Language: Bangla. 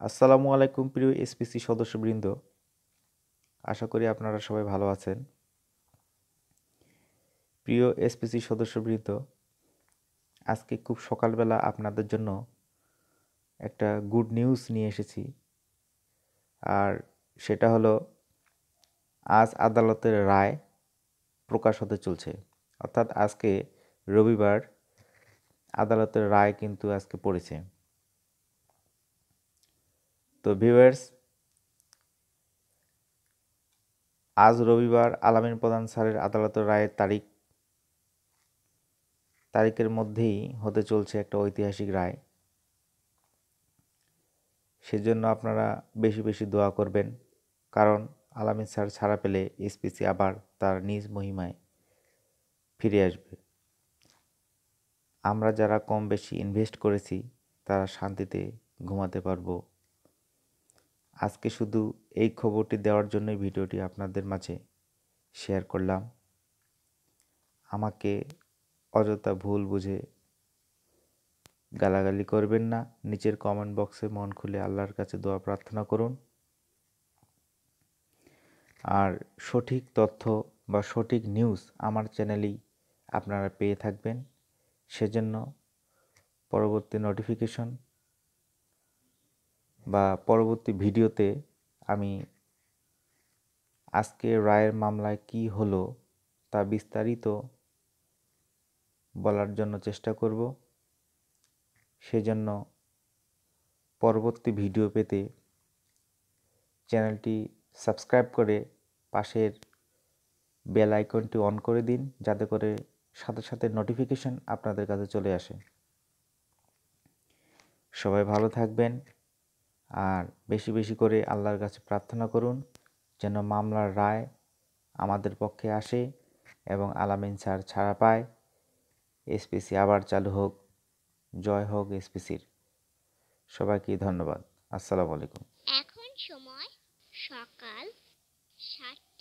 আসসালামু আলাইকুম প্রিয় এসপিসি সদস্যবৃন্দ। আশা করি আপনারা সবাই ভালো আছেন। প্রিয় এসপিসি সদস্যবৃন্দ, আজকে খুব সকালবেলা আপনাদের জন্য একটা গুড নিউজ নিয়ে এসেছি। আর সেটা হলো, আজ আদালতের রায় প্রকাশ হতে চলছে। অর্থাৎ আজকে রবিবার আদালতের রায় কিন্তু আজকে পড়েছে। তো ভিউয়ার্স, আজ রবিবার আলামিন প্রধান স্যারের আদালতের রায়ের তারিখের মধ্যেই হতে চলছে একটা ঐতিহাসিক রায়। সেজন্য আপনারা বেশি বেশি দোয়া করবেন, কারণ আলামিন স্যার ছাড়া পেলে এসপিসি আবার তার নিজ মহিমায় ফিরে আসবে। আমরা যারা কম বেশি ইনভেস্ট করেছি তারা শান্তিতে ঘুমাতে পারবো। আজকে শুধু এই খবরটি দেওয়ার জন্যই ভিডিওটি আপনাদের মাঝে শেয়ার করলাম। আমাকে অযথা ভুল বুঝে গালাগালি করবেন না। নিচের কমেন্ট বক্সে মন খুলে আল্লাহর কাছে দোয়া প্রার্থনা করুন। আর সঠিক তথ্য বা সঠিক নিউজ আমার চ্যানেলেই আপনারা পেয়ে থাকবেন। সেজন্য পরবর্তী নোটিফিকেশন বা পরবর্তী ভিডিওতে আমি আজকে রায়ের মামলায় কি হলো তা বিস্তারিত বলার জন্য চেষ্টা করব। সেজন্য পরবর্তী ভিডিও পেতে চ্যানেলটি সাবস্ক্রাইব করে পাশের বেল আইকনটি অন করে দিন, যাতে করে সাথে সাথে নোটিফিকেশন আপনাদের কাছে চলে আসে। সবাই ভালো থাকবেন আর বেশি বেশি করে আল্লাহর কাছে প্রার্থনা করুন যেন মামলার রায় আমাদের পক্ষে আসে এবং আলামিন স্যার ছাড়া পায়। এসপিসি আবার চালু হোক। জয় হোক এসপিসির। সবাইকে ধন্যবাদ। আসসালামু আলাইকুম। এখন সময় সকাল